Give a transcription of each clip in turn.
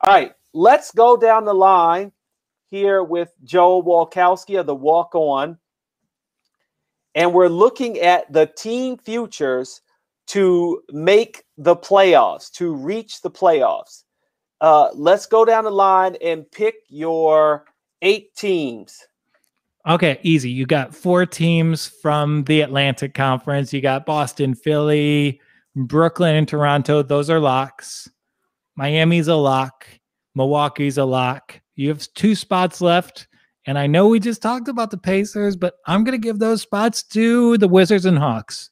All right, let's go down the line here with Joel Walkowski of the Walk On. And we're looking at the team futures to make the playoffs, to reach the playoffs. Let's go down the line and pick your 8 teams. Okay, easy. You got 4 teams from the Atlantic Conference. You got Boston, Philly, Brooklyn, and Toronto. Those are locks. Miami's a lock. Milwaukee's a lock. You have 2 spots left. And I know we just talked about the Pacers, but I'm going to give those spots to the Wizards and Hawks.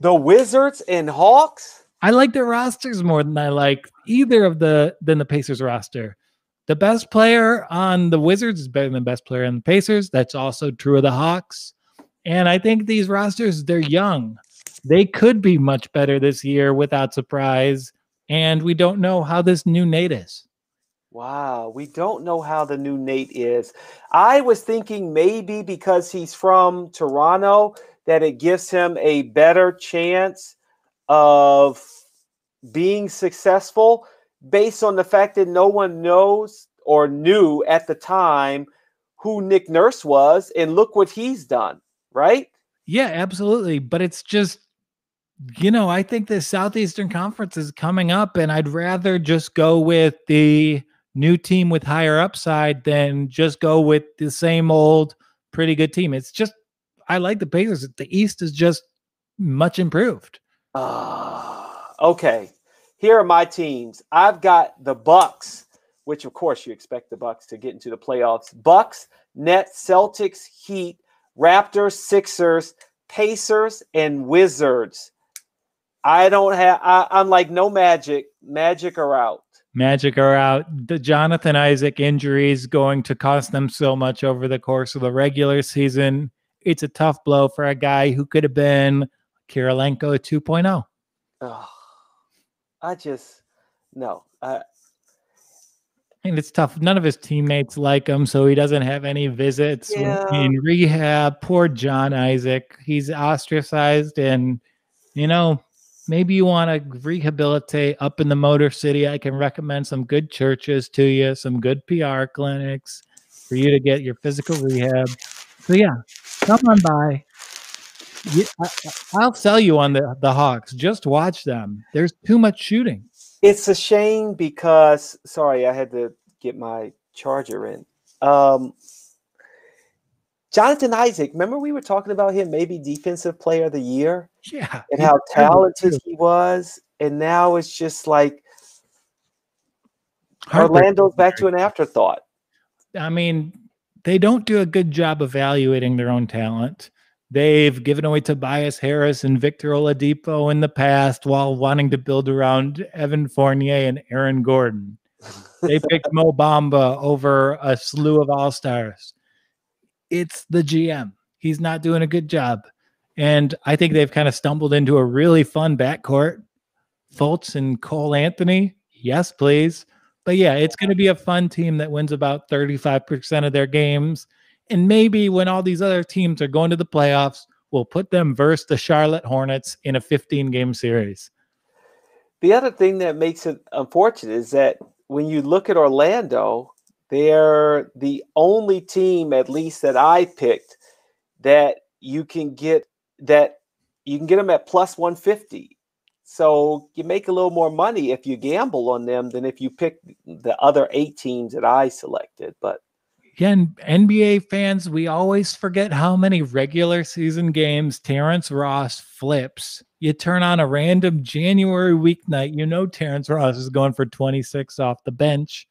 The Wizards and Hawks? I like their rosters more than I like either of the Pacers roster. The best player on the Wizards is better than the best player on the Pacers. That's also true of the Hawks. And I think these rosters, they're young. They could be much better this year without surprise. And we don't know how this new Nate is. Wow, we don't know how the new Nate is. I was thinking maybe because he's from Toronto that it gives him a better chance of being successful based on the fact that no one knows or knew at the time who Nick Nurse was, and look what he's done, right? Yeah, absolutely. But it's just, I think the Southeastern Conference is coming up, and I'd rather just go with the new team with higher upside than just go with the same old pretty good team. It's just, I like the Pacers. The East is just much improved. Okay. Here are my teams. I've got the Bucks, which of course you expect the Bucks to get into the playoffs. Bucks, Nets, Celtics, Heat, Raptors, Sixers, Pacers, and Wizards. I'm like no Magic. Magic are out. Magic are out. The Jonathan Isaac injury is going to cost them so much over the course of the regular season. It's a tough blow for a guy who could have been Kirilenko 2.0. No. And it's tough. None of his teammates like him, so he doesn't have any visits in rehab. Poor John Isaac. He's ostracized, and, maybe you want to rehabilitate up in the Motor City. I can recommend some good churches to you, some good PR clinics for you to get your physical rehab. So, yeah, come on by. I'll sell you on the Hawks. Just watch them. There's too much shooting. It's a shame because, sorry, I had to get my charger in. Jonathan Isaac, remember we were talking about him, maybe Defensive Player of the Year? Yeah. And how talented he was. And now it's just like Orlando's back to an afterthought. I mean, they don't do a good job evaluating their own talent. They've given away Tobias Harris and Victor Oladipo in the past while wanting to build around Evan Fournier and Aaron Gordon. They picked Mo Bamba over a slew of all-stars. It's the GM. He's not doing a good job. And I think they've kind of stumbled into a really fun backcourt. Fultz and Cole Anthony, yes, please. But yeah, it's going to be a fun team that wins about 35% of their games. And maybe when all these other teams are going to the playoffs, we'll put them versus the Charlotte Hornets in a 15-game series. The other thing that makes it unfortunate is that when you look at Orlando, they're the only team, at least that I picked, that you can get them at plus 150. So you make a little more money if you gamble on them than if you pick the other 8 teams that I selected. But again, NBA fans, we always forget how many regular season games Terrence Ross flips. You turn on a random January weeknight, Terrence Ross is going for 26 off the bench.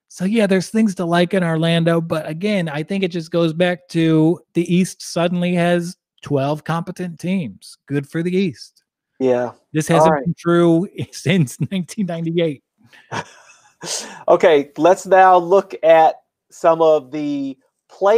So yeah, there's things to like in Orlando. But again, I think it just goes back to the East suddenly has 12 competent teams. Good for the East. Yeah. This hasn't been true since 1998. Okay, let's now look at some of the play